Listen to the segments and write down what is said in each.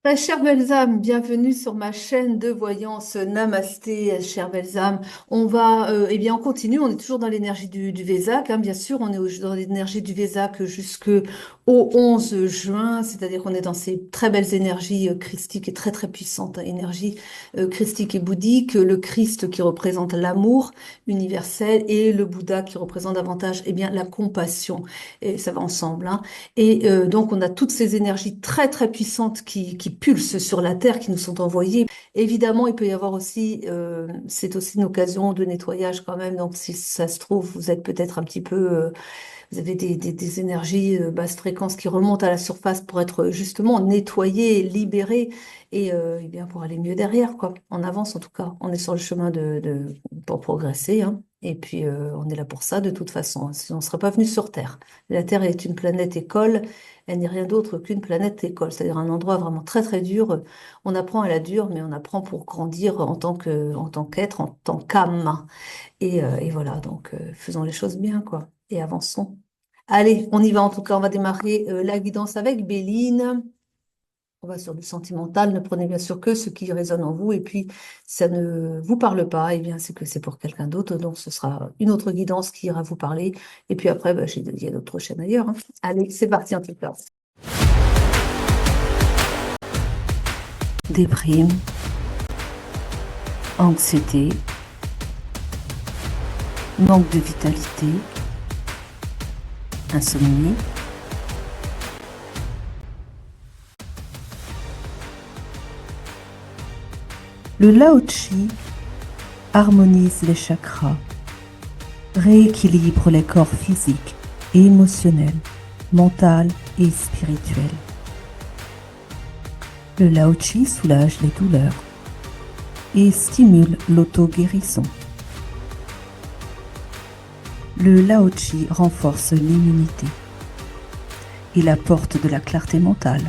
Très cher Belzam, bienvenue sur ma chaîne de voyance. Namasté, cher Belzam. On continue. On est toujours dans l'énergie du Vésac, hein, bien sûr. On est dans l'énergie du Vésac jusqu'au 11 juin, c'est-à-dire qu'on est dans ces très belles énergies christiques et très très puissantes, hein, énergies christiques et bouddhiques. Le Christ qui représente l'amour universel et le Bouddha qui représente davantage, la compassion. Et ça va ensemble, hein. Donc, on a toutes ces énergies très, très puissantes qui pulsent sur la Terre, qui nous sont envoyées. Évidemment, il peut y avoir aussi, c'est aussi une occasion de nettoyage quand même. Donc, si ça se trouve, vous êtes peut-être un petit peu, vous avez des énergies basse fréquence qui remontent à la surface pour être justement nettoyées, libérées et bien pour aller mieux derrière, quoi. En avance, en tout cas. On est sur le chemin pour progresser, hein. Et puis, on est là pour ça de toute façon. Sinon, on ne serait pas venu sur Terre. La Terre est une planète école. Elle n'est rien d'autre qu'une planète école, c'est-à-dire un endroit vraiment très très dur. On apprend à la dure, mais on apprend pour grandir en tant qu'être, en tant qu'âme. Et voilà, donc faisons les choses bien, quoi, et avançons. Allez, on y va en tout cas, on va démarrer la guidance avec Béline. On va sur du sentimental, ne prenez bien sûr que ce qui résonne en vous, et puis ça ne vous parle pas, et bien c'est que c'est pour quelqu'un d'autre, donc ce sera une autre guidance qui ira vous parler, et puis après, il y a d'autres chaînes ailleurs, hein. Allez, c'est parti en tout cas. Déprime, anxiété, manque de vitalité, insomnie. Le Lao Tzu harmonise les chakras, rééquilibre les corps physiques et émotionnels, mental et spirituel. Le Lao Tzu soulage les douleurs et stimule l'auto-guérison. Le Lao Tzu renforce l'immunité. Il apporte de la clarté mentale,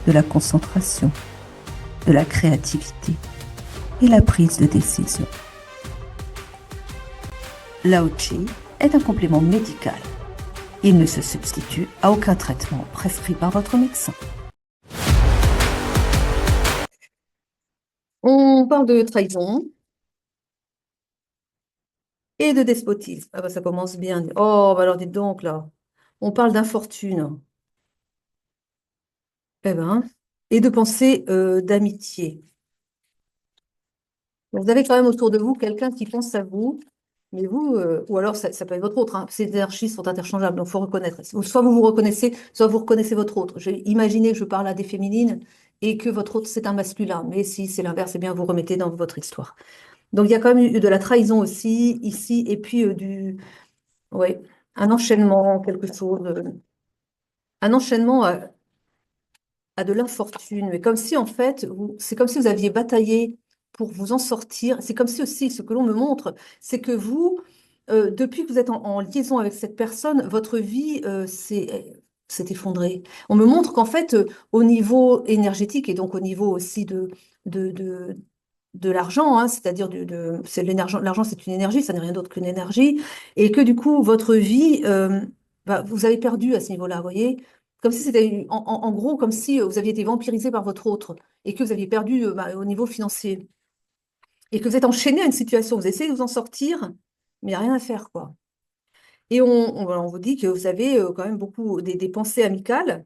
de la concentration, de la créativité et la prise de décision. Lao Tzu est un complément médical. Il ne se substitue à aucun traitement prescrit par votre médecin. On parle de trahison et de despotisme. Ah bah ça commence bien. Oh, bah alors dites donc là. On parle d'infortune. Eh ben, et de pensée d'amitié. Vous avez quand même autour de vous quelqu'un qui pense à vous, mais vous, ou alors ça peut être votre autre, hein. Ces énergies sont interchangeables, donc il faut reconnaître. Soit vous vous reconnaissez, soit vous reconnaissez votre autre. J'ai imaginé que je parle à des féminines et que votre autre, c'est un masculin. Mais si c'est l'inverse, eh bien, vous remettez dans votre histoire. Donc il y a quand même eu de la trahison aussi, ici, et puis ouais, un enchaînement, quelque chose, un enchaînement à de l'infortune, mais comme si en fait, c'est comme si vous aviez bataillé pour vous en sortir. C'est comme si aussi, ce que l'on me montre, c'est que vous, depuis que vous êtes en liaison avec cette personne, votre vie s'est effondrée. On me montre qu'en fait, au niveau énergétique et donc au niveau aussi de, de, de l'argent, hein, c'est-à-dire c'est l'argent, c'est une énergie, ça n'est rien d'autre qu'une énergie, et que du coup, votre vie, vous avez perdu à ce niveau-là, vous voyez? Comme si c'était, en gros, comme si vous aviez été vampirisé par votre autre et que vous aviez perdu au niveau financier et que vous êtes enchaîné à une situation, vous essayez de vous en sortir, mais il n'y a rien à faire, quoi. Et on vous dit que vous avez quand même beaucoup des pensées amicales,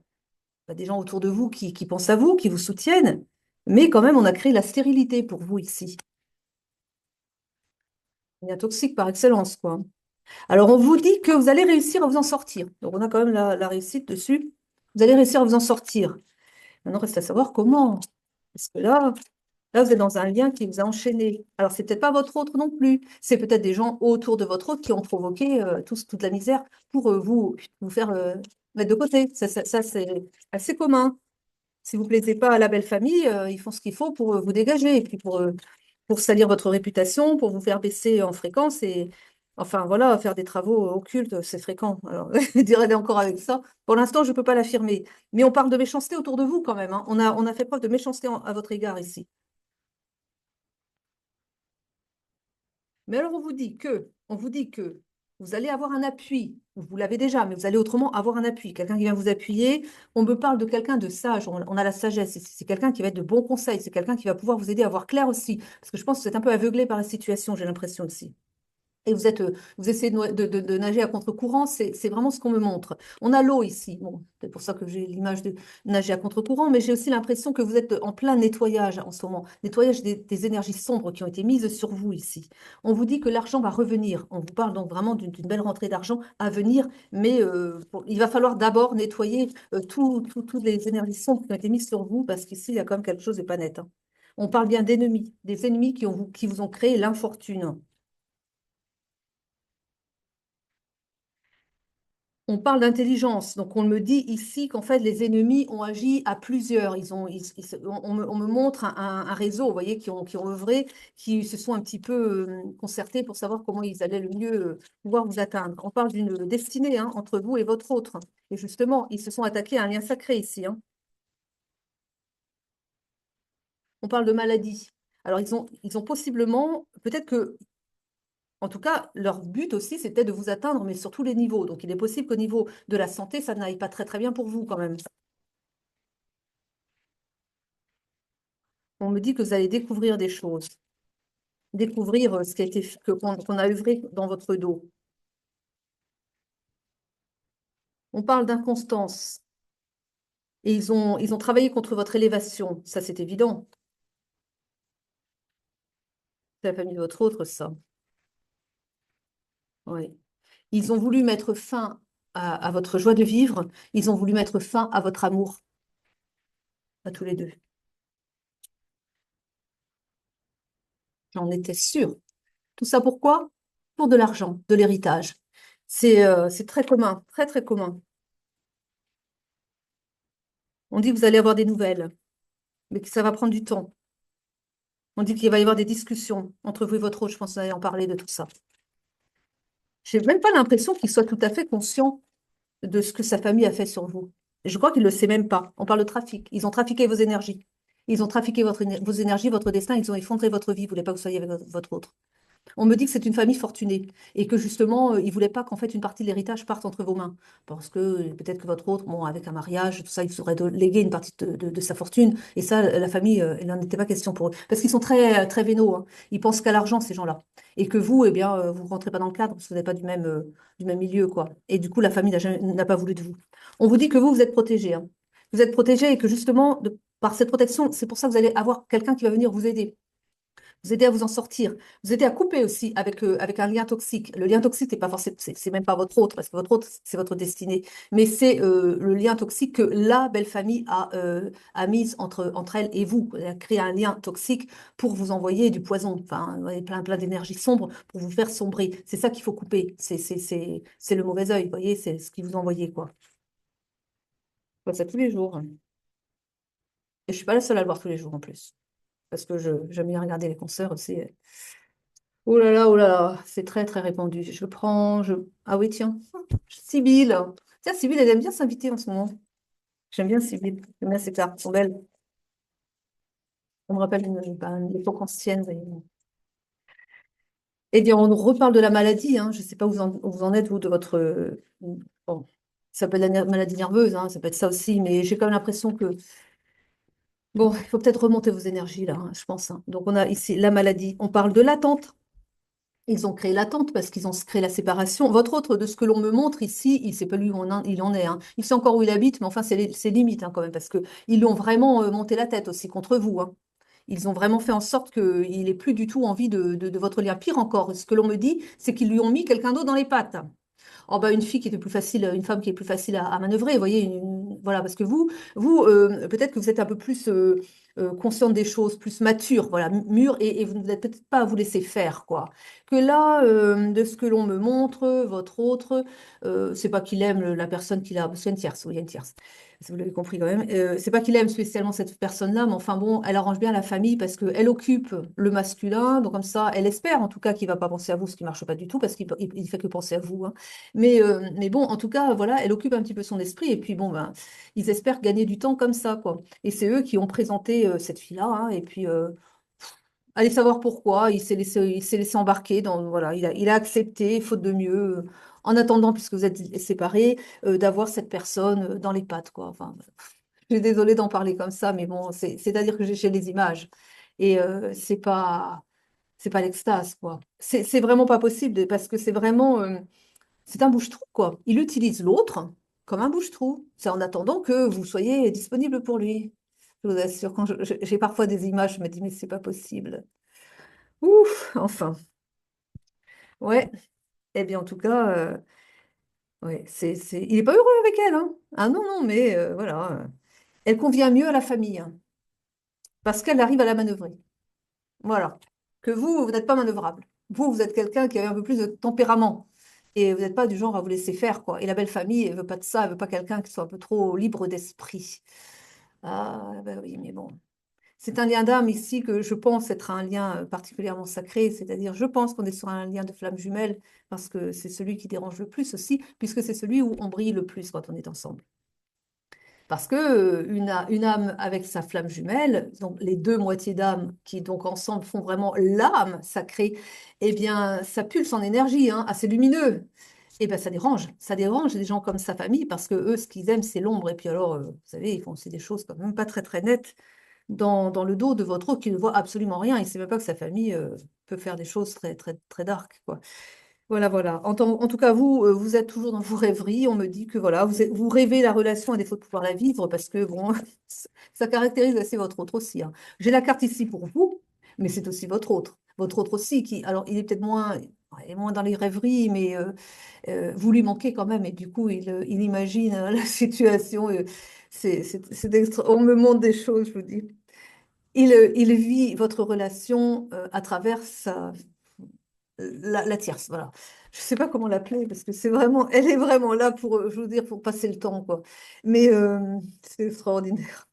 des gens autour de vous qui pensent à vous, qui vous soutiennent, mais quand même, on a créé la stérilité pour vous ici. Il y a toxique par excellence, quoi. Alors, on vous dit que vous allez réussir à vous en sortir. Donc, on a quand même la réussite dessus. Vous allez réussir à vous en sortir. Maintenant, reste à savoir comment. Parce que là, vous êtes dans un lien qui vous a enchaîné. Alors, c'est peut-être pas votre autre non plus. C'est peut-être des gens autour de votre autre qui ont provoqué toute la misère pour vous faire mettre de côté. Ça, c'est assez commun. Si vous ne plaisez pas à la belle famille, ils font ce qu'il faut pour vous dégager et puis pour salir votre réputation, pour vous faire baisser en fréquence et enfin voilà, faire des travaux occultes, c'est fréquent. Alors, je dirais encore avec ça. Pour l'instant, je ne peux pas l'affirmer. Mais on parle de méchanceté autour de vous quand même, hein. On a fait preuve de méchanceté à votre égard ici. Mais alors on vous dit que Vous allez avoir un appui. Vous l'avez déjà, mais vous allez autrement avoir un appui. Quelqu'un qui vient vous appuyer. On me parle de quelqu'un de sage. On a la sagesse. C'est quelqu'un qui va être de bons conseils. C'est quelqu'un qui va pouvoir vous aider à voir clair aussi. Parce que je pense que vous êtes un peu aveuglé par la situation, j'ai l'impression aussi. Et vous essayez de nager à contre-courant, c'est vraiment ce qu'on me montre. On a l'eau ici. Bon, c'est pour ça que j'ai l'image de nager à contre-courant, mais j'ai aussi l'impression que vous êtes en plein nettoyage en ce moment. Nettoyage des énergies sombres qui ont été mises sur vous ici. On vous dit que l'argent va revenir. On vous parle donc vraiment d'une belle rentrée d'argent à venir, mais il va falloir d'abord nettoyer toutes les énergies sombres qui ont été mises sur vous, parce qu'ici, il y a quand même quelque chose de pas net, hein. On parle bien d'ennemis, des ennemis qui vous ont créé l'infortune. On parle d'intelligence, donc on me dit ici qu'en fait les ennemis ont agi à plusieurs. On me montre un réseau, vous voyez, qui ont œuvré, qui se sont un petit peu concertés pour savoir comment ils allaient le mieux pouvoir vous atteindre. On parle d'une destinée hein, entre vous et votre autre. Et justement, ils se sont attaqués à un lien sacré ici, hein. On parle de maladie. Alors ils ont possiblement, peut-être que, en tout cas, leur but aussi, c'était de vous atteindre, mais sur tous les niveaux. Donc il est possible qu'au niveau de la santé, ça n'aille pas très très bien pour vous quand même. On me dit que vous allez découvrir des choses, découvrir ce qui a été, qu'on a œuvré dans votre dos. On parle d'inconstance et ils ont travaillé contre votre élévation. Ça, c'est évident. C'est la famille de votre autre, ça. Oui. Ils ont voulu mettre fin à votre joie de vivre. Ils ont voulu mettre fin à votre amour, à tous les deux. J'en étais sûre. Tout ça pourquoi? Pour de l'argent, de l'héritage. C'est très commun, très très commun. On dit que vous allez avoir des nouvelles, mais que ça va prendre du temps. On dit qu'il va y avoir des discussions entre vous et votre autre. Je pense que vous allez en parler de tout ça. J'ai même pas l'impression qu'il soit tout à fait conscient de ce que sa famille a fait sur vous. Et je crois qu'il ne le sait même pas. On parle de trafic. Ils ont trafiqué vos énergies. Ils ont trafiqué vos énergies, votre destin. Ils ont effondré votre vie. Ils ne voulaient pas que vous soyez avec votre autre. On me dit que c'est une famille fortunée et que justement, ils ne voulaient pas qu'en fait une partie de l'héritage parte entre vos mains. Parce que peut-être que votre autre, bon, avec un mariage, tout ça, il saurait léguer une partie de sa fortune. Et ça, la famille, il n'en était pas question pour eux. Parce qu'ils sont très, très vénaux, hein. Ils pensent qu'à l'argent, ces gens-là. Et que vous, eh bien, vous ne rentrez pas dans le cadre parce que vous n'êtes pas du même milieu, quoi. Et du coup, la famille n'a pas voulu de vous. On vous dit que vous êtes protégé, hein. Vous êtes protégé et que justement, par cette protection, c'est pour ça que vous allez avoir quelqu'un qui va venir vous aider, vous aider à vous en sortir, vous aider à couper aussi avec un lien toxique. Le lien toxique, c'est pas forcément, c'est même pas votre autre, parce que votre autre, c'est votre destinée, mais c'est le lien toxique que la belle famille a mis entre elle et vous. Elle a créé un lien toxique pour vous envoyer du poison, enfin, ouais, plein d'énergie sombre pour vous faire sombrer. C'est ça qu'il faut couper. C'est le mauvais œil, vous voyez, c'est ce qui vous envoyez, quoi. Je vois ça tous les jours. Et je suis pas la seule à le voir tous les jours en plus, parce que j'aime bien regarder les concerts aussi. Oh là là, c'est très très répandu. Je prends, je... Ah oui, tiens, Sibylle. Tiens, Sibylle, elle aime bien s'inviter en ce moment. J'aime bien Sibylle. J'aime bien ses cartes, elles sont belles. On me rappelle une époque ancienne, vous voyez. Eh bien, on nous reparle de la maladie, hein. Je ne sais pas où vous en êtes, vous, de votre... bon, ça peut être la maladie nerveuse, hein, ça peut être ça aussi, mais j'ai quand même l'impression que... Bon, il faut peut-être remonter vos énergies, là, hein, je pense, hein. Donc, on a ici la maladie. On parle de l'attente. Ils ont créé l'attente parce qu'ils ont créé la séparation. Votre autre, de ce que l'on me montre ici, il ne sait pas lui où il en est, hein. Il sait encore où il habite, mais enfin, c'est limite hein, quand même, parce qu'ils l'ont vraiment monté la tête aussi contre vous, hein. Ils ont vraiment fait en sorte qu'il n'ait plus du tout envie de votre lien. Pire encore, ce que l'on me dit, c'est qu'ils lui ont mis quelqu'un d'autre dans les pattes. Oh bah une fille qui était plus facile, une femme qui est plus facile à manœuvrer, vous voyez, voilà, parce que peut-être que vous êtes un peu plus consciente des choses, plus mature, voilà, mûre, et vous n'êtes peut-être pas à vous laisser faire, quoi. Que là, de ce que l'on me montre, votre autre, c'est pas qu'il aime la personne qu'il a, parce qu'il y a une tierce, oui, il y a une tierce. Si vous l'avez compris quand même. C'est pas qu'il aime spécialement cette personne-là, mais enfin bon, elle arrange bien la famille parce qu'elle occupe le masculin, donc comme ça, elle espère en tout cas qu'il va pas penser à vous, ce qui marche pas du tout parce qu'il fait que penser à vous, hein. Mais bon, en tout cas, voilà, elle occupe un petit peu son esprit. Et puis, bon, ben, ils espèrent gagner du temps comme ça, quoi. Et c'est eux qui ont présenté cette fille-là, hein. Et puis, Allez savoir pourquoi, il s'est laissé embarquer voilà, il a accepté, faute de mieux, en attendant, puisque vous êtes séparés, d'avoir cette personne dans les pattes, quoi. Enfin, je suis désolée d'en parler comme ça, mais bon, c'est-à-dire que j'ai les images. Et c'est pas l'extase, quoi. C'est vraiment pas possible, parce que c'est un bouche-trou, quoi. Il utilise l'autre comme un bouche-trou. C'est en attendant que vous soyez disponible pour lui. Je vous assure, quand j'ai parfois des images, je me dis, mais c'est pas possible. Ouf, enfin. Ouais. Eh bien, en tout cas, ouais, il n'est pas heureux avec elle, hein. Ah non, non, mais voilà. Elle convient mieux à la famille, hein, parce qu'elle arrive à la manœuvrer. Voilà. Que vous n'êtes pas manœuvrable. Vous êtes quelqu'un qui a un peu plus de tempérament. Et vous n'êtes pas du genre à vous laisser faire, quoi. Et la belle famille, elle veut pas de ça, elle veut pas quelqu'un qui soit un peu trop libre d'esprit. Ah, ben oui, mais bon. C'est un lien d'âme ici que je pense être un lien particulièrement sacré, c'est-à-dire je pense qu'on est sur un lien de flamme jumelle parce que c'est celui qui dérange le plus aussi, puisque c'est celui où on brille le plus quand on est ensemble. Parce que une âme avec sa flamme jumelle, donc les deux moitiés d'âme qui donc ensemble font vraiment l'âme sacrée, eh bien ça pulse en énergie, hein, assez lumineux. Et bien ça dérange les gens comme sa famille parce que eux ce qu'ils aiment c'est l'ombre. Et puis alors, vous savez, ils font aussi des choses quand même pas très très nettes dans le dos de votre autre qui ne voit absolument rien. Il ne sait même pas que sa famille peut faire des choses très, très, très dark, quoi. Voilà, voilà. En tout cas, vous, vous êtes toujours dans vos rêveries. On me dit que voilà, vous rêvez la relation à défaut de pouvoir la vivre parce que bon, ça caractérise assez votre autre aussi, hein. J'ai la carte ici pour vous, mais c'est aussi votre autre. Votre autre aussi, qui, alors, il est peut-être moins, ouais, moins dans les rêveries, mais vous lui manquez quand même. Et du coup, il imagine la situation. On me montre des choses, je vous dis. Il vit votre relation à travers la tierce, voilà. Je ne sais pas comment l'appeler parce que c'est vraiment, elle est vraiment là pour, je veux dire, pour passer le temps, quoi. Mais c'est extraordinaire.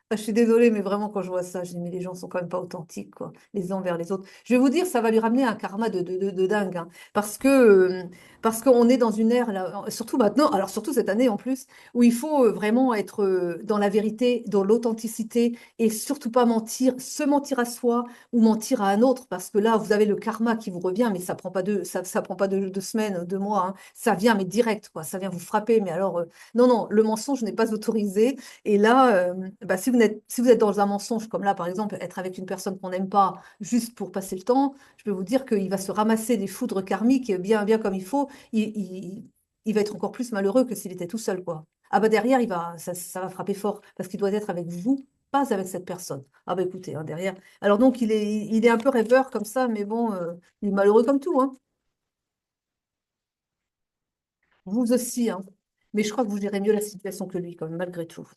Ah, je suis désolée, mais vraiment, quand je vois ça, je dis, mais les gens sont quand même pas authentiques, quoi, les uns envers les autres. Je vais vous dire, ça va lui ramener un karma de dingue, hein, parce qu'on est dans une ère, là, surtout maintenant, alors surtout cette année en plus, où il faut vraiment être dans la vérité, dans l'authenticité, et surtout pas mentir, se mentir à soi ou mentir à un autre, parce que là, vous avez le karma qui vous revient, mais ça prend pas ça prend pas de semaines, de mois, hein. Ça vient, mais direct, quoi, ça vient vous frapper, mais alors, non, non, le mensonge n'est pas autorisé. Et là, bah, si vous êtes dans un mensonge, comme là, par exemple, être avec une personne qu'on n'aime pas juste pour passer le temps, je peux vous dire qu'il va se ramasser des foudres karmiques bien, bien comme il faut. Il va être encore plus malheureux que s'il était tout seul, quoi. Ah bah derrière, ça va frapper fort parce qu'il doit être avec vous, pas avec cette personne. Ah bah écoutez, hein, derrière. Alors donc, il est un peu rêveur comme ça, mais bon, il est malheureux comme tout, hein. Vous aussi, hein. Mais je crois que vous gérez mieux la situation que lui, quand même, malgré tout.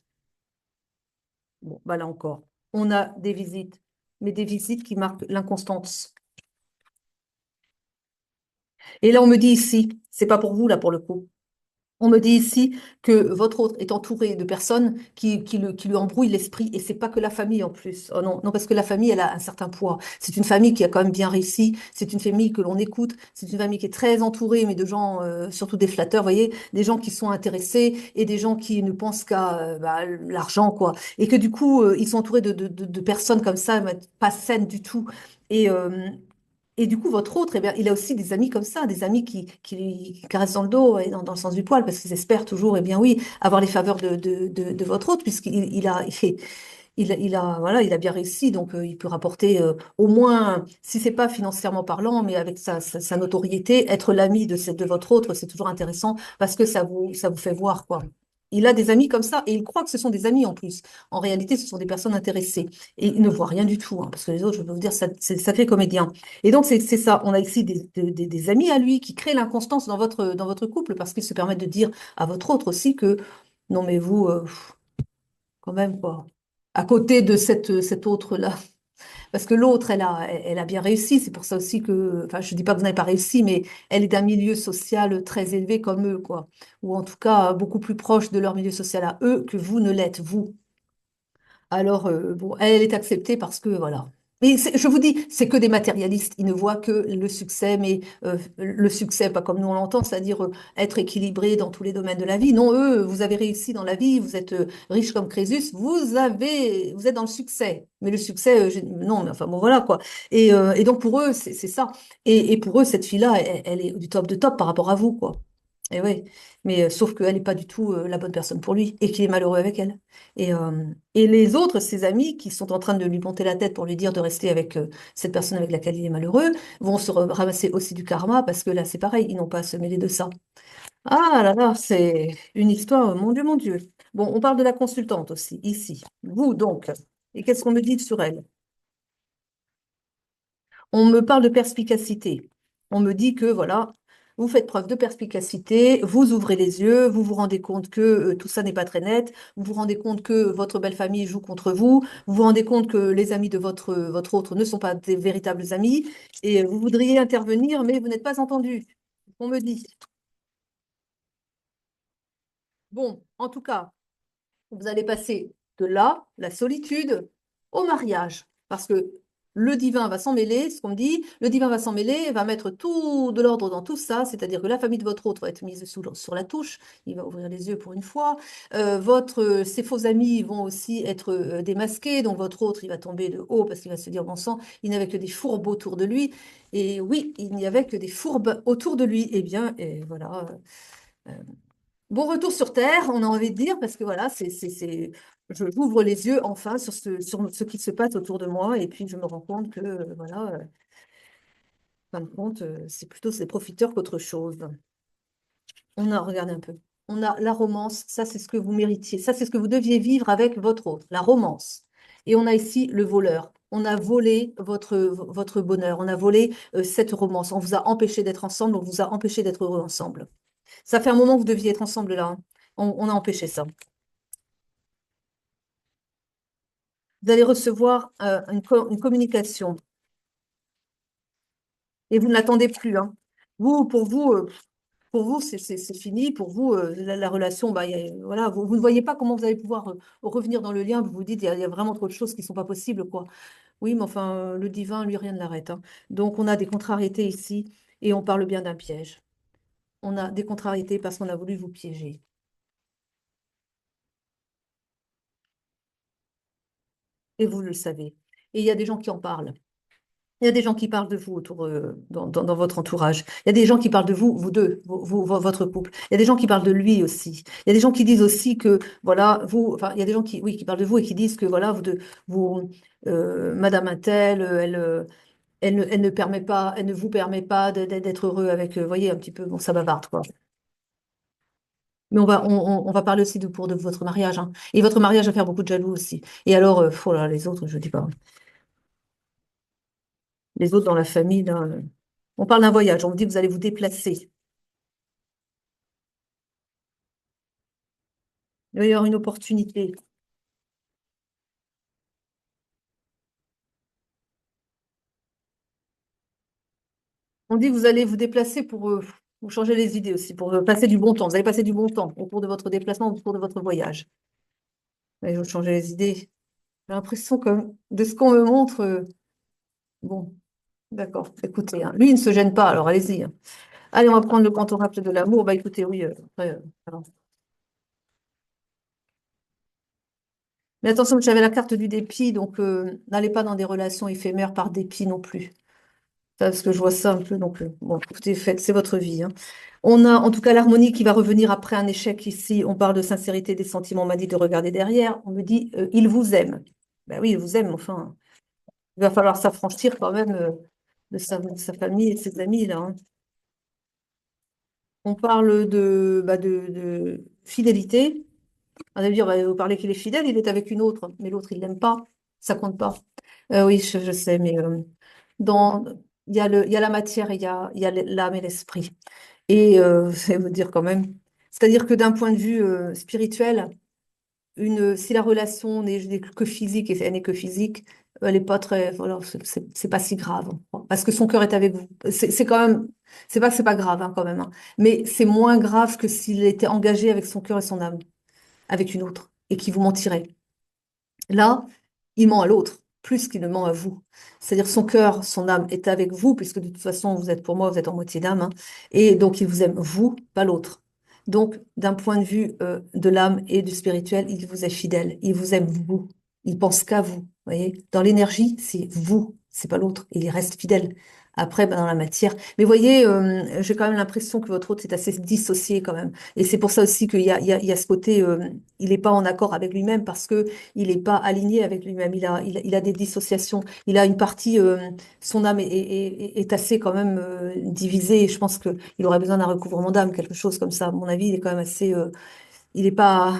Bon, bah là encore, on a des visites, mais des visites qui marquent l'inconstance. Et là, on me dit ici, c'est pas pour vous, là, pour le coup. On me dit ici que votre autre est entouré de personnes qui lui embrouillent l'esprit et c'est pas que la famille en plus. Oh non, non, parce que la famille, elle a un certain poids. C'est une famille qui a quand même bien réussi. C'est une famille que l'on écoute. C'est une famille qui est très entourée, mais de gens, surtout des flatteurs, vous voyez, des gens qui sont intéressés et des gens qui ne pensent qu'à bah, l'argent, quoi. Et que du coup, ils sont entourés de personnes comme ça, mais pas saines du tout. Et, euh, et du coup, votre autre, eh bien, il a aussi des amis comme ça, des amis qui lui caressent dans le dos et dans le sens du poil, parce qu'ils espèrent toujours, eh bien oui, avoir les faveurs de votre autre, puisqu'il voilà, il a bien réussi, donc il peut rapporter au moins, si c'est pas financièrement parlant, mais avec sa notoriété, être l'ami de votre autre, c'est toujours intéressant, parce que ça vous fait voir, quoi. Il a des amis comme ça, et il croit que ce sont des amis en plus. En réalité, ce sont des personnes intéressées. Et il ne voit rien du tout, hein, parce que les autres, je peux vous dire, c'est des sacrés comédiens. Et donc, c'est ça. On a ici des amis à lui qui créent l'inconstance dans votre couple parce qu'ils se permettent de dire à votre autre aussi que non, mais vous, quand même, quoi. À côté de cette autre-là. Parce que l'autre, elle a bien réussi. C'est pour ça aussi que, enfin, je dis pas que vous n'avez pas réussi, mais elle est d'un milieu social très élevé comme eux, quoi. Ou en tout cas, beaucoup plus proche de leur milieu social à eux que vous ne l'êtes, vous. Alors, bon, elle est acceptée parce que, voilà. Mais je vous dis, c'est que des matérialistes. Ils ne voient que le succès, mais le succès, pas comme nous on l'entend, c'est-à-dire être équilibré dans tous les domaines de la vie. Non, eux, vous avez réussi dans la vie, vous êtes riche comme Crésus, vous êtes dans le succès. Mais le succès, non, mais enfin bon, voilà quoi. Et donc pour eux, c'est ça. Et pour eux, cette fille-là, elle est du top de top par rapport à vous, quoi. Et oui, mais sauf qu'elle n'est pas du tout la bonne personne pour lui et qu'il est malheureux avec elle. Et les autres, ses amis, qui sont en train de lui monter la tête pour lui dire de rester avec cette personne avec laquelle il est malheureux, vont ramasser aussi du karma parce que là, c'est pareil, ils n'ont pas à se mêler de ça. Ah là là, c'est une histoire, mon Dieu, mon Dieu. Bon, on parle de la consultante aussi, ici. Vous, donc, et qu'est-ce qu'on me dit sur elle? On me parle de perspicacité. On me dit que, voilà, vous faites preuve de perspicacité, vous ouvrez les yeux, vous vous rendez compte que tout ça n'est pas très net, vous vous rendez compte que votre belle famille joue contre vous, vous vous rendez compte que les amis de votre autre ne sont pas des véritables amis, et vous voudriez intervenir, mais vous n'êtes pas entendu. On me dit. Bon, en tout cas, vous allez passer de là, la solitude, au mariage. Parce que le divin va s'en mêler, ce qu'on me dit, le divin va s'en mêler, va mettre tout de l'ordre dans tout ça, c'est-à-dire que la famille de votre autre va être mise sur la touche, il va ouvrir les yeux pour une fois, ses faux amis vont aussi être démasqués, donc votre autre, il va tomber de haut parce qu'il va se dire, bon sang, il n'y avait que des fourbes autour de lui, et oui, il n'y avait que des fourbes autour de lui, eh bien, et voilà, euh, bon retour sur Terre, on a envie de dire, parce que voilà, j'ouvre les yeux enfin sur ce qui se passe autour de moi, et puis je me rends compte que, voilà, en fin de compte, c'est plutôt des profiteurs qu'autre chose. On a, regardez un peu, on a la romance, ça c'est ce que vous méritiez, ça c'est ce que vous deviez vivre avec votre autre, la romance. Et on a ici le voleur. On a volé votre bonheur, on a volé cette romance, on vous a empêché d'être ensemble, on vous a empêché d'être heureux ensemble. Ça fait un moment que vous deviez être ensemble là, hein. On a empêché ça. Vous allez recevoir une communication et vous ne l'attendez plus, hein. Vous, pour vous, c'est fini. Pour vous, la relation, bah, voilà, vous ne voyez pas comment vous allez pouvoir revenir dans le lien. Vous vous dites, il y a vraiment trop de choses qui ne sont pas possibles, quoi. Oui, mais enfin, le divin, lui, rien ne l'arrête, hein. Donc, on a des contrariétés ici et on parle bien d'un piège. On a des contrariétés parce qu'on a voulu vous piéger. Et vous le savez. Et il y a des gens qui en parlent. Il y a des gens qui parlent de vous dans votre entourage. Il y a des gens qui parlent de vous, vous deux, votre couple. Il y a des gens qui parlent de lui aussi. Il y a des gens qui disent aussi que, voilà, enfin, il y a des gens qui, oui, qui parlent de vous et qui disent que, voilà, Madame Untel, elle ne permet pas, elle ne vous permet pas d'être heureux avec, vous voyez, un petit peu, bon, ça bavarde, quoi. Mais on va parler aussi de votre mariage, hein. Et votre mariage va faire beaucoup de jaloux aussi. Et alors, oh là, les autres, je dis pas. Les autres dans la famille, là, on parle d'un voyage, on vous dit que vous allez vous déplacer. Il va y avoir une opportunité. On dit que vous allez vous déplacer pour vous changer les idées aussi, pour passer du bon temps. Vous allez passer du bon temps au cours de votre déplacement, au cours de votre voyage. Vous allez vous changer les idées. J'ai l'impression que de ce qu'on me montre, bon, d'accord, écoutez, hein. Lui, il ne se gêne pas, alors allez-y, hein. Allez, on va prendre le grand oracle de l'amour. Bah écoutez, oui, après, alors. Mais attention, j'avais la carte du dépit, donc n'allez pas dans des relations éphémères par dépit non plus. Parce que je vois ça un peu, donc bon, écoutez, faites, c'est votre vie, hein. On a en tout cas l'harmonie qui va revenir après un échec ici. On parle de sincérité des sentiments. On m'a dit de regarder derrière. On me dit il vous aime. Ben oui, il vous aime, enfin. Il va falloir s'affranchir quand même de sa famille et de ses amis, là, hein. On parle de fidélité. On va dire, bah, vous parlez qu'il est fidèle, il est avec une autre, mais l'autre, il l'aime pas. Ça compte pas. Oui, je sais, mais dans, il y a la matière, il y a l'âme et l'esprit. Et je vais vous dire quand même, c'est-à-dire que d'un point de vue spirituel, si la relation n'est que physique et elle n'est que physique, elle n'est pas très, voilà, c'est pas si grave, hein, parce que son cœur est avec vous. C'est quand même, c'est pas que c'est pas grave, hein, quand même, hein, mais c'est moins grave que s'il était engagé avec son cœur et son âme, avec une autre, et qui vous mentirait. Là, il ment à l'autre. plus qu'il ne ment à vous. C'est-à-dire son cœur, son âme est avec vous, puisque de toute façon, vous êtes pour moi, vous êtes en moitié d'âme, hein. Et donc il vous aime vous, pas l'autre. Donc, d'un point de vue de l'âme et du spirituel, il vous est fidèle. Il vous aime vous. Il pense qu'à vous. Vous voyez, dans l'énergie, c'est vous, c'est pas l'autre. Il y reste fidèle. Après, ben, dans la matière. Mais voyez, j'ai quand même l'impression que votre autre est assez dissocié quand même. Et c'est pour ça aussi qu'il y a ce côté, il n'est pas en accord avec lui-même parce que il n'est pas aligné avec lui-même. Il a des dissociations. Il a une partie, son âme est assez quand même divisée. Je pense qu'il aurait besoin d'un recouvrement d'âme, quelque chose comme ça. À mon avis, il est quand même assez, il n'est pas,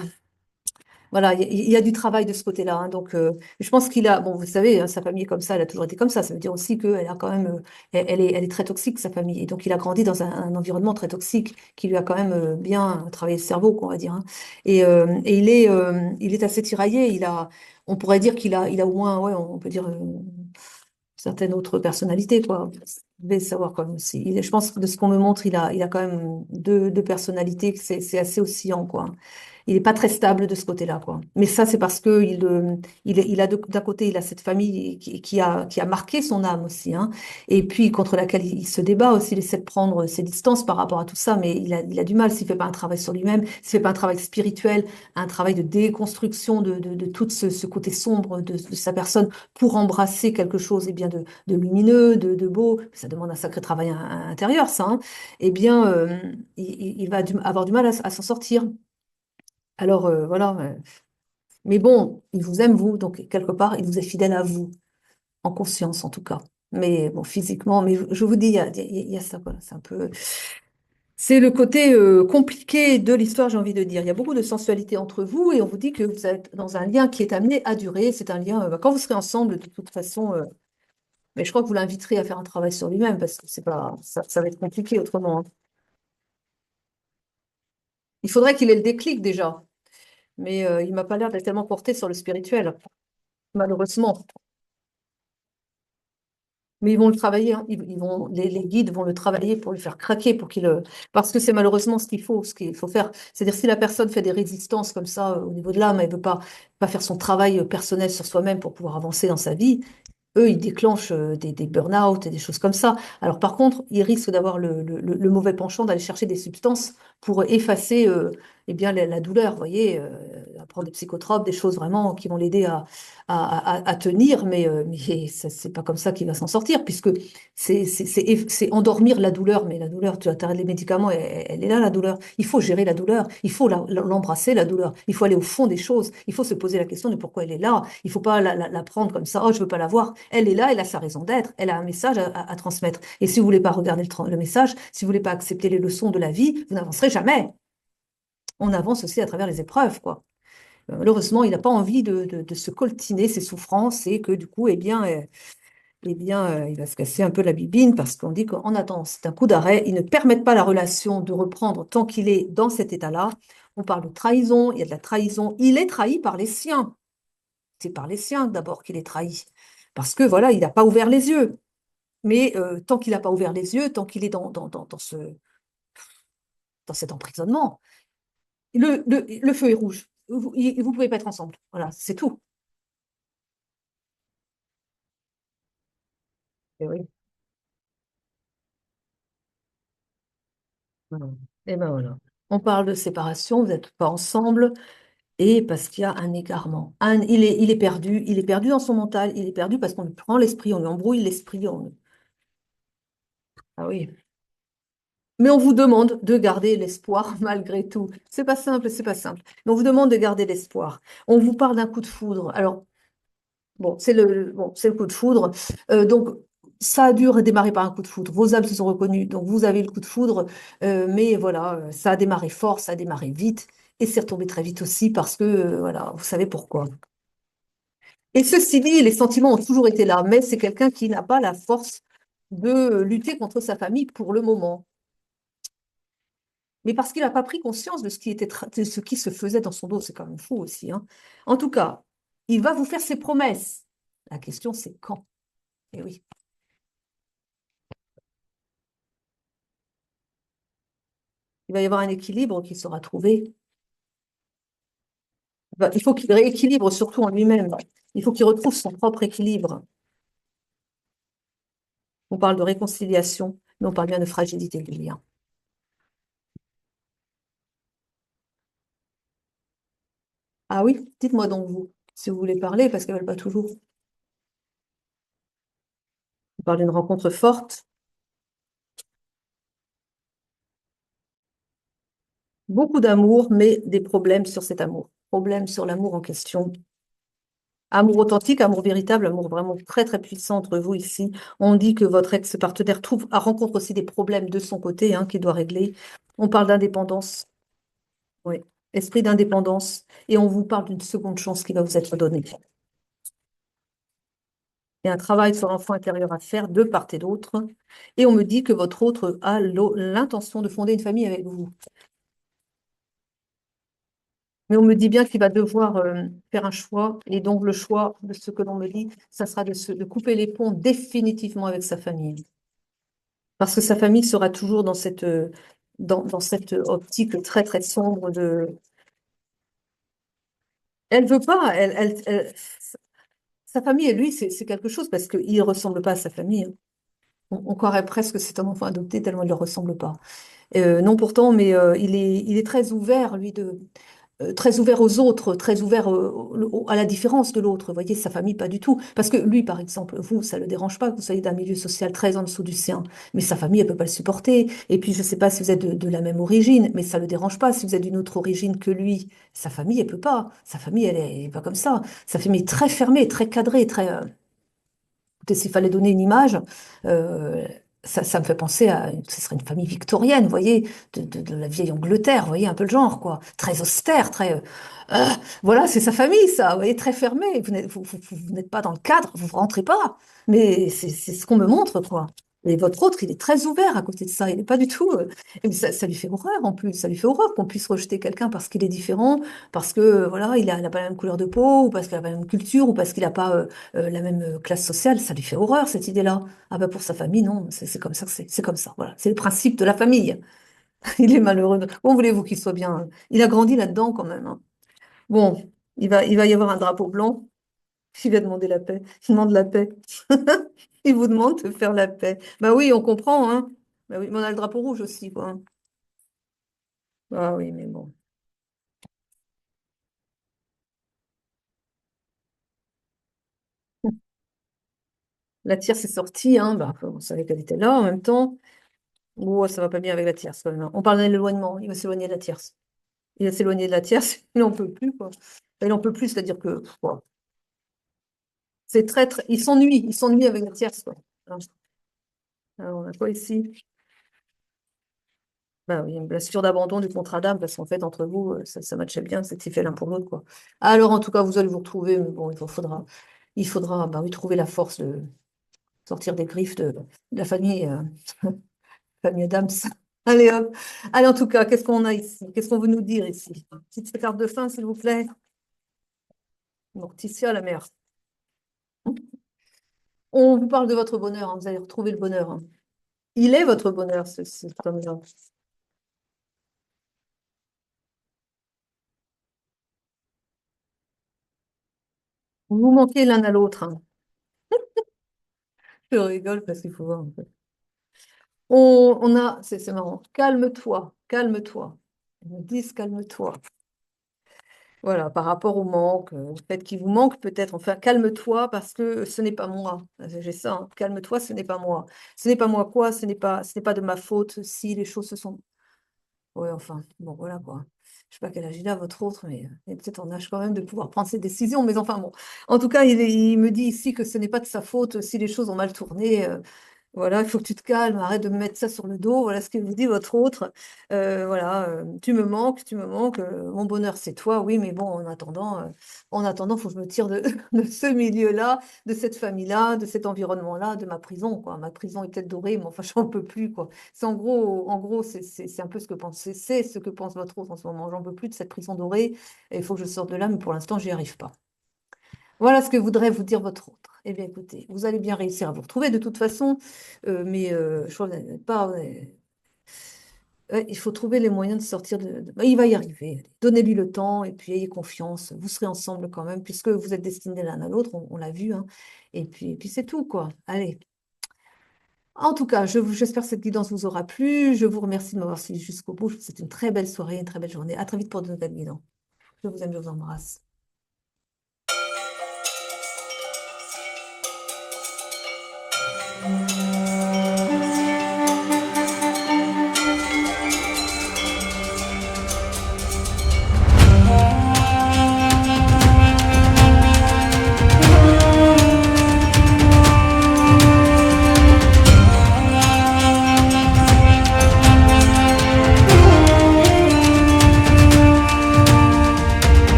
voilà, il y a du travail de ce côté-là, hein. Donc, je pense qu'il a, bon, vous savez, hein, sa famille est comme ça, elle a toujours été comme ça. Ça veut dire aussi qu'elle a quand même, elle est très toxique, sa famille. Et donc, il a grandi dans un environnement très toxique qui lui a quand même bien travaillé le cerveau, qu'on va dire, hein. Et il est assez tiraillé. On pourrait dire il a au moins, ouais, on peut dire certaines autres personnalités, quoi. Vous devez savoir quand même aussi. Je pense que de ce qu'on me montre, il a quand même deux personnalités, que c'est assez oscillant, quoi. Il n'est pas très stable de ce côté-là, quoi. Mais ça, c'est parce que il a d'un côté, il a cette famille qui a marqué son âme aussi, hein, et puis contre laquelle il se débat aussi, il essaie de prendre ses distances par rapport à tout ça, mais il a du mal s'il fait pas un travail sur lui-même, s'il fait pas un travail spirituel, un travail de déconstruction de tout ce côté sombre de sa personne pour embrasser quelque chose, eh bien, de lumineux, de beau. Ça demande un sacré travail intérieur, ça, hein. Eh bien, il va avoir du mal à s'en sortir. Alors voilà, mais bon, il vous aime vous, donc quelque part, il vous est fidèle à vous, en conscience en tout cas. Mais bon, physiquement, mais je vous dis, il y a ça, quoi. C'est un peu, c'est le côté compliqué de l'histoire, j'ai envie de dire. Il y a beaucoup de sensualité entre vous et on vous dit que vous êtes dans un lien qui est amené à durer. C'est un lien, quand vous serez ensemble, de toute façon, mais je crois que vous l'inviterez à faire un travail sur lui-même parce que c'est pas, ça va être compliqué autrement, hein. Il faudrait qu'il ait le déclic déjà, mais il m'a pas l'air d'être tellement porté sur le spirituel, malheureusement. Mais ils vont le travailler, hein. Ils vont, les guides vont le travailler pour le faire craquer, parce que c'est malheureusement ce qu'il faut faire. C'est-à-dire si la personne fait des résistances comme ça au niveau de l'âme, elle veut pas faire son travail personnel sur soi-même pour pouvoir avancer dans sa vie, eux, ils déclenchent des burn-out et des choses comme ça. Alors par contre, ils risquent d'avoir le mauvais penchant d'aller chercher des substances pour effacer eh bien, la douleur, vous voyez, à prendre des psychotropes, des choses vraiment qui vont l'aider à tenir, mais c'est pas comme ça qu'il va s'en sortir, puisque c'est endormir la douleur, mais la douleur, tu as les médicaments, elle est là, la douleur. Il faut gérer la douleur, il faut l'embrasser, la douleur, il faut aller au fond des choses, il faut se poser la question de pourquoi elle est là, il faut pas la prendre comme ça, oh, je veux pas la voir. Elle est là, elle a sa raison d'être, elle a un message à transmettre. Et si vous voulez pas regarder le message, si vous voulez pas accepter les leçons de la vie, vous n'avancerez jamais. On avance aussi à travers les épreuves, quoi. Malheureusement, il n'a pas envie de se coltiner ses souffrances et que du coup, il va se casser un peu la bibine parce qu'on dit qu'en attendant, c'est un coup d'arrêt. Ils ne permettent pas la relation de reprendre tant qu'il est dans cet état-là. On parle de trahison, il y a de la trahison. Il est trahi par les siens. C'est par les siens d'abord qu'il est trahi. Parce que voilà, il n'a pas ouvert les yeux. Mais tant qu'il n'a pas ouvert les yeux, tant qu'il est dans cet emprisonnement, le feu est rouge. Vous ne pouvez pas être ensemble. Voilà, c'est tout. Et oui. Voilà. Et ben voilà. On parle de séparation, vous n'êtes pas ensemble, et parce qu'il y a un égarement. Il est perdu dans son mental, il est perdu parce qu'on lui prend l'esprit, on lui embrouille l'esprit. Ah oui. Mais on vous demande de garder l'espoir malgré tout. C'est pas simple, c'est pas simple. Mais on vous demande de garder l'espoir. On vous parle d'un coup de foudre. Alors, bon, c'est le coup de foudre. Donc, ça a dû redémarrer par un coup de foudre. Vos âmes se sont reconnues, donc vous avez le coup de foudre. Mais voilà, ça a démarré fort, ça a démarré vite. Et c'est retombé très vite aussi parce que, voilà, vous savez pourquoi. Et ceci dit, les sentiments ont toujours été là, mais c'est quelqu'un qui n'a pas la force de lutter contre sa famille pour le moment. Mais parce qu'il n'a pas pris conscience de de ce qui se faisait dans son dos. C'est quand même fou aussi, hein. En tout cas, il va vous faire ses promesses. La question, c'est quand? Eh oui. Il va y avoir un équilibre qui sera trouvé. Il faut qu'il rééquilibre surtout en lui-même. Il faut qu'il retrouve son propre équilibre. On parle de réconciliation, mais on parle bien de fragilité du lien. Ah oui, dites-moi donc vous, si vous voulez parler, parce qu'elle ne veut pas toujours. On parle d'une rencontre forte, beaucoup d'amour, mais des problèmes sur cet amour. Problèmes sur l'amour en question. Amour authentique, amour véritable, amour vraiment très très puissant entre vous ici. On dit que votre ex-partenaire rencontre aussi des problèmes de son côté hein, qu'il doit régler. On parle d'indépendance, oui, esprit d'indépendance, et on vous parle d'une seconde chance qui va vous être donnée. Il y a un travail sur l'enfant intérieur à faire de part et d'autre, et on me dit que votre autre a l'intention de fonder une famille avec vous. Mais on me dit bien qu'il va devoir faire un choix, et donc le choix de ce que l'on me dit, ça sera de couper les ponts définitivement avec sa famille. Parce que sa famille sera toujours dans cette optique très très sombre de... Elle veut pas, sa famille et lui, c'est quelque chose parce qu'il ne ressemble pas à sa famille, hein. On croirait presque que c'est un enfant adopté tellement il ne leur ressemble pas. Non pourtant, mais il est très ouvert, lui, très ouvert aux autres, très ouvert à la différence de l'autre. Vous voyez, sa famille, pas du tout. Parce que lui, par exemple, vous, ça ne le dérange pas que vous soyez d'un milieu social très en dessous du sien. Mais sa famille, elle peut pas le supporter. Et puis, je ne sais pas si vous êtes de la même origine, mais ça ne le dérange pas si vous êtes d'une autre origine que lui. Sa famille, elle peut pas. Sa famille, elle est pas comme ça. Sa famille est très fermée, très cadrée, très... Écoutez, s'il fallait donner une image, euh, ça me fait penser ce serait une famille victorienne, vous voyez, de la vieille Angleterre, vous voyez, un peu le genre, quoi. Très austère, très... euh, voilà, c'est sa famille, ça, vous voyez, très fermée. Vous n'êtes pas dans le cadre, vous ne rentrez pas. Mais c'est ce qu'on me montre, quoi. Et votre autre, il est très ouvert à côté de ça. Il n'est pas du tout... et ça lui fait horreur, en plus. Ça lui fait horreur qu'on puisse rejeter quelqu'un parce qu'il est différent, parce que, voilà, il n'a pas la même couleur de peau, ou parce qu'il n'a pas la même culture, ou parce qu'il n'a pas... la même classe sociale, ça lui fait horreur cette idée-là. Ah bah pour sa famille, non, c'est comme ça que c'est comme ça. Voilà, c'est le principe de la famille. Il est malheureux. Bon, voulez-vous qu'il soit bien? Il a grandi là-dedans quand même, hein. Bon, il va y avoir un drapeau blanc. Il va demander la paix. Il demande la paix. Il vous demande de faire la paix. Bah oui, on comprend, hein. Bah oui, mais on a le drapeau rouge aussi, quoi, hein. Ah oui, mais bon. La tierce est sortie, hein. Bah, on savait qu'elle était là en même temps. Oh, ça va pas bien avec la tierce quand même, hein. On parle d'un éloignement. Il va s'éloigner de la tierce. Il va s'éloigner de la tierce, il n'en peut plus, quoi. Il n'en peut plus, c'est-à-dire que bon, c'est il s'ennuie avec la tierce, quoi. Alors, on a quoi ici? Bah oui, une blessure d'abandon du contrat d'âme, parce qu'en fait, entre vous, ça matchait bien, c'est qu'il fait l'un pour l'autre, quoi. Alors, en tout cas, vous allez vous retrouver, mais bon, il faudra bah oui, trouver la force de sortir des griffes de la famille Adams. Allez, hop. Allez, en tout cas, qu'est-ce qu'on a ici? Qu'est-ce qu'on veut nous dire ici? Petite carte de fin, s'il vous plaît. Morticia, la mère. On vous parle de votre bonheur, hein, vous allez retrouver le bonheur, hein. Il est votre bonheur, cet homme-là. Vous vous manquez l'un à l'autre, hein. Je rigole parce qu'il faut voir un peu. C'est marrant, calme-toi, calme-toi. Ils me disent calme-toi. Voilà, par rapport au manque, au fait qu'il vous manque peut-être, enfin, calme-toi parce que ce n'est pas moi. J'ai ça, hein. Calme-toi, ce n'est pas moi. Ce n'est pas moi quoi, ce n'est pas de ma faute si les choses se sont... Ouais, enfin, bon, voilà quoi. Je sais pas quel âge il a, votre autre, mais il est peut-être en âge quand même de pouvoir prendre ses décisions. Mais enfin, bon. En tout cas, il me dit ici que ce n'est pas de sa faute si les choses ont mal tourné. Voilà, il faut que tu te calmes, arrête de me mettre ça sur le dos. Voilà ce que vous dit votre autre. Voilà, tu me manques. Mon bonheur, c'est toi, oui, mais bon, en attendant, faut que je me tire de, de ce milieu-là, de cette famille-là, de cet environnement-là, de ma prison, quoi. Ma prison est peut-être dorée, mais enfin, j'en peux plus, quoi. C'est en gros, c'est un peu c'est ce que pense votre autre en ce moment. J'en peux plus de cette prison dorée. Et il faut que je sorte de là, mais pour l'instant, j'y arrive pas. Voilà ce que voudrait vous dire votre autre. Eh bien, écoutez, vous allez bien réussir à vous retrouver de toute façon, mais je crois que vous n'êtes pas. Il faut trouver les moyens de sortir bah, il va y arriver. Allez, donnez-lui le temps et puis ayez confiance. Vous serez ensemble quand même, puisque vous êtes destinés l'un à l'autre, on l'a vu, hein. Et puis c'est tout, quoi. Allez. En tout cas, j'espère que cette guidance vous aura plu. Je vous remercie de m'avoir suivi jusqu'au bout. Je vous souhaite une très belle soirée, une très belle journée. À très vite pour de nouvelles guidances. Je vous aime, je vous embrasse.